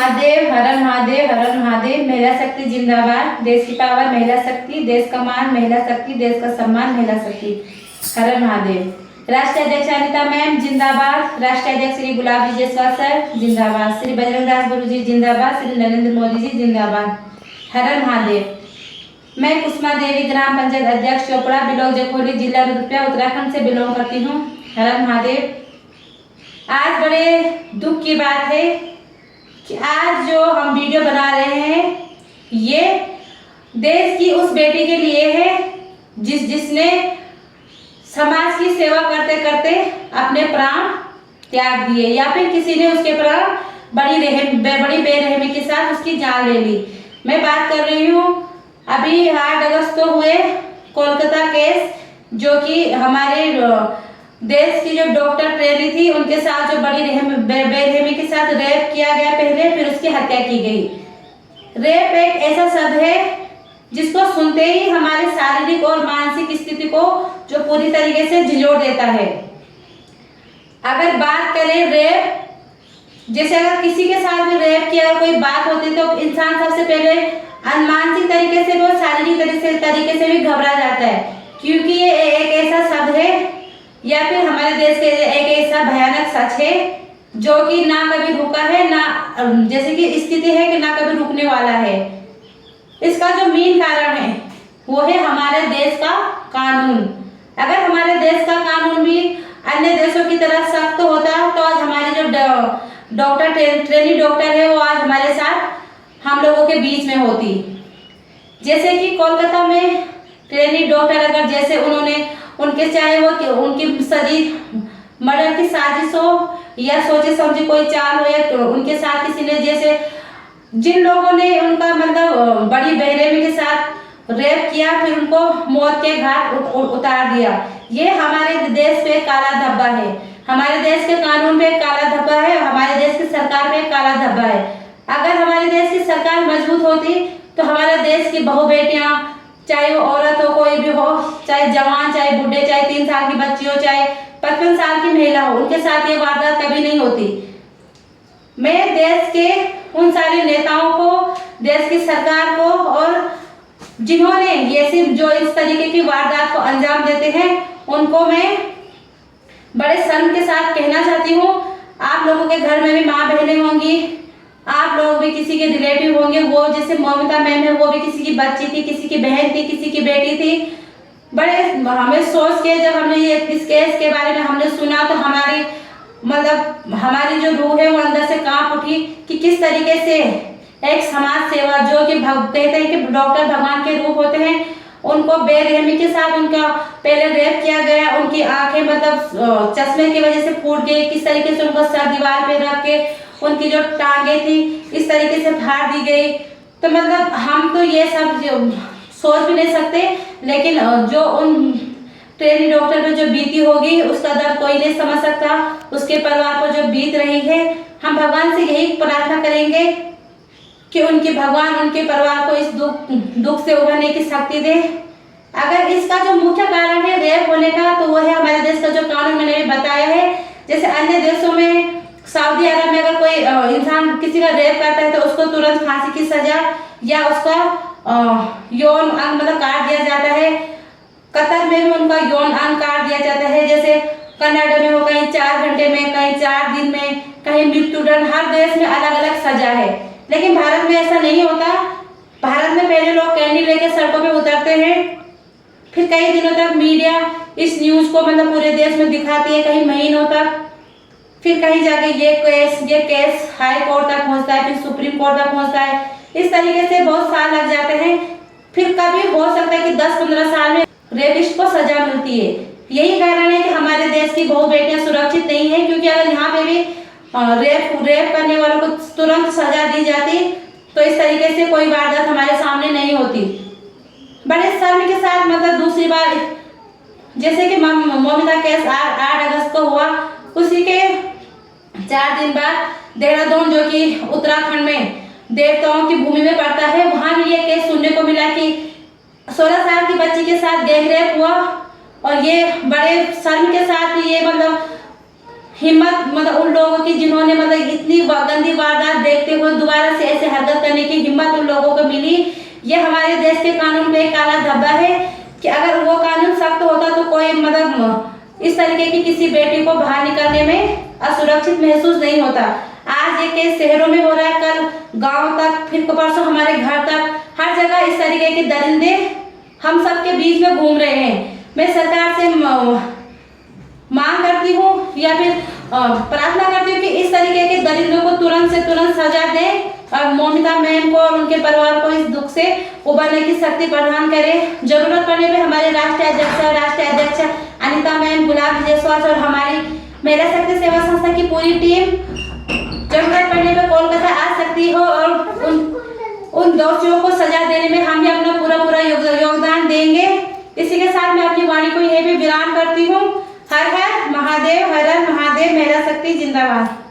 महादेव, हर हर महादेव, हर हर महादेव। महिला शक्ति जिंदाबाद। देश की पावर महिला शक्ति, देश का मान महिला शक्ति, देश का सम्मान महिला शक्ति। हर हर महादेव। राष्ट्रीय अध्यक्ष अनिता मैम जिंदाबाद। राष्ट्रीय अध्यक्ष श्री गुलाब जी जसवाल सर जिंदाबाद। श्री बजरंग दास गुरु जी जिंदाबाद। श्री नरेंद्र मोदी जी जिंदाबाद। हर हर महादेव। मैं कुसुमा देवी, ग्राम पंचायत अध्यक्ष चोपड़ा, ब्लॉक जखोली, जिला रुद्रप्रयाग, उत्तराखंड से बिलोंग करती हूँ। हर हर महादेव। आज बड़े दुख की बात है कि आज जो हम वीडियो बना रहे हैं ये देश की उस बेटी के लिए है जिसने समाज की सेवा करते करते अपने प्राण त्याग दिए, या फिर किसी ने उसके प्राण बड़ी बेरहमी के साथ उसकी जान ले ली। मैं बात कर रही हूँ अभी 8 अगस्त को हुए कोलकाता केस, जो कि हमारे देश की जो डॉक्टर ट्रेनी थी उनके साथ जो बड़ी बेरहमी के साथ रेप किया गया पहले, फिर उसकी हत्या की गई। रेप एक ऐसा शब्द है जिसको सुनते ही हमारे शारीरिक और मानसिक स्थिति को जो पूरी तरीके से झिझोड़ देता है। अगर बात करें रेप, जैसे अगर किसी के साथ भी रेप की अगर कोई बात होती तो इंसान सबसे पहले मानसिक तरीके से और शारीरिक तरीके से भी घबरा जाता है, क्योंकि ये एक ऐसा शब्द है या फिर हमारे देश के एक ऐसा भयानक सच है जो कि ना कभी रुका है, ना जैसे कि स्थिति है कि ना कभी रुकने वाला है। इसका जो मेन कारण है वो है हमारे देश का कानून। अगर हमारे देश का कानून भी अन्य देशों की तरह सख्त होता तो आज हमारे जो डॉक्टर ट्रेनी डॉक्टर है वो आज हमारे साथ हम लोगों के बीच में होती। जैसे कि कोलकाता में ट्रेनी डॉक्टर अगर जैसे उनके चाहे वो उनकी सजी मर्डर की साजिश हो या सोचे समझे कोई चाल हो, या तो उनके साथ किसी ने जैसे जिन लोगों ने उनका मतलब बड़ी बेरहमी के साथ रेप किया फिर उनको मौत के घाट उतार दिया, ये हमारे देश पे काला धब्बा है। हमारे देश के कानून पे काला धब्बा है, हमारे देश की सरकार पे काला धब्बा है। अगर हमारे देश की सरकार मजबूत होती तो हमारे देश की बहू बेटियां, चाहे वो औरत हो कोई भी हो, चाहे जवान चाहे बूढ़े, चाहे 3 साल की बच्ची हो चाहे 55 साल की महिला हो, उनके साथ ये वारदात कभी नहीं होती। मैं देश के उन सारे नेताओं को, देश की सरकार को और जिन्होंने ये सिर्फ जो इस तरीके की वारदात को अंजाम देते हैं उनको मैं बड़े शर्म के साथ कहना चाहती हूँ, आप लोगों के घर में भी माँ बहनें होंगी, आप लोग भी किसी के रिलेटिव होंगे। वो जैसे ममता मैम है वो भी किसी की बच्ची थी, किसी की बहन थी, किसी की बेटी थी। बड़े हमें सोच के जब हमने ये इस केस के बारे में हमने सुना तो हमारी जो रूह है वो अंदर से कांप उठी कि किस तरीके से एक समाज सेवा जो कि कहते हैं कि डॉक्टर भगवान के रूप होते हैं, उनको बेरहमी के साथ उनका पहले रेप किया गया, उनकी आंखें मतलब चश्मे की वजह से फूट गई, किस तरीके से उनको सर दीवार पे रख के उनकी जो टांगे थी इस तरीके से फाड़ दी गई। तो मतलब हम तो ये सब सोच भी नहीं सकते, लेकिन जो उन ट्रेनी डॉक्टर पे जो बीती होगी उसका दर्द कोई नहीं समझ सकता, उसके परिवार पर जो बीत रही है। हम भगवान से यही प्रार्थना करेंगे कि भगवान उनके परिवार को इस दुख से उभरने की शक्ति दे। अगर इसका जो मुख्य कारण है रेप होने का तो वो है हमारे देश का जो कानून मैंने भी बताया है। जैसे अन्य देशों में सऊदी अरब में अगर कोई इंसान किसी का रेप करता है तो उसको तुरंत फांसी की सजा या उसका यौन अंग मतलब काट दिया जाता है। कतर में भी उनका यौन अंग काट दिया जाता है। जैसे कनाडा में हो कहीं 4 घंटे में, कहीं 4 दिन में, कहीं मृत्युदंड। हर देश में अलग अलग सजा है, लेकिन भारत में ऐसा नहीं होता। भारत में पहले लोग कैंडी लेके सड़कों पे उतरते हैं, फिर कई दिनों तक मीडिया इस न्यूज को मतलब पूरे देश में दिखाती है, कहीं महीनों तक, फिर कहीं जाके ये केस हाई कोर्ट तक पहुंचता है, फिर सुप्रीम कोर्ट तक पहुंचता है। इस तरीके से बहुत साल लग जाते हैं। फिर कभी हो सकता है कि 10-15 साल में रेपिस्ट को सजा मिलती है। यही कारण है कि हमारे देश की बहु बेटियां सुरक्षित नहीं है, क्योंकि अगर यहाँ पे भी रेप करने वालों को तुरंत सजा दी जाती तो इस तरीके से कोई वारदात हमारे सामने नहीं होती। बड़े शर्म के साथ मतलब दूसरी बार जैसे कि ममिता केस 8 अगस्त को हुआ, उसी के 4 दिन बाद देहरादून जो कि उत्तराखंड में देवताओं की भूमि में पड़ता है, वहां भी ये केस सुनने को मिला कि 16 साल की बच्ची के साथ गैंग रेप हुआ। और ये बड़े शर्म के साथ ये मतलब हिम्मत मतलब उन लोगों की जिन्होंने मतलब इतनी गंदी वारदात देखते हुए दोबारा से ऐसे हरकत करने की हिम्मत उन लोगों को मिली। ये हमारे देश के कानून पे एक काला धब्बा है कि अगर वो कानून सख्त होता तो कोई मतलब इस तरीके की किसी बेटी को बाहर निकलने में असुरक्षित महसूस नहीं होता। आज ये केस शहरों में हो रहा है, कल गांव तक, फिर परसों हमारे घर तक, हर जगह इस तरीके के दरिंदे हम सबके बीच में घूम रहे हैं। मैं सरकार से मांग करती हूँ या फिर प्रार्थना करती हूँ कि इस तरीके के दरिंदों को तुरंत से तुरंत सजा दें और ममिता मैम को और उनके परिवार को इस दुख से उबरने की शक्ति प्रदान करें। जरूरत पड़ने पे हमारे राष्ट्रीय अध्यक्ष अनिता मैम, गुलाब विजयसवाल और हमारी महिला शक्ति सेवा संस्था की पूरी टीम जरूरत पड़ने पे कोलकाता आ सकती हो और उन दोषियों को सजा देने में हम भी अपना पूरा योगदान देंगे। इसी के साथ मैं अपनी वाणी को यही भी विराम करती हूँ। हर हर महादेव, हर हर महादेव, महिला शक्ति जिंदाबाद।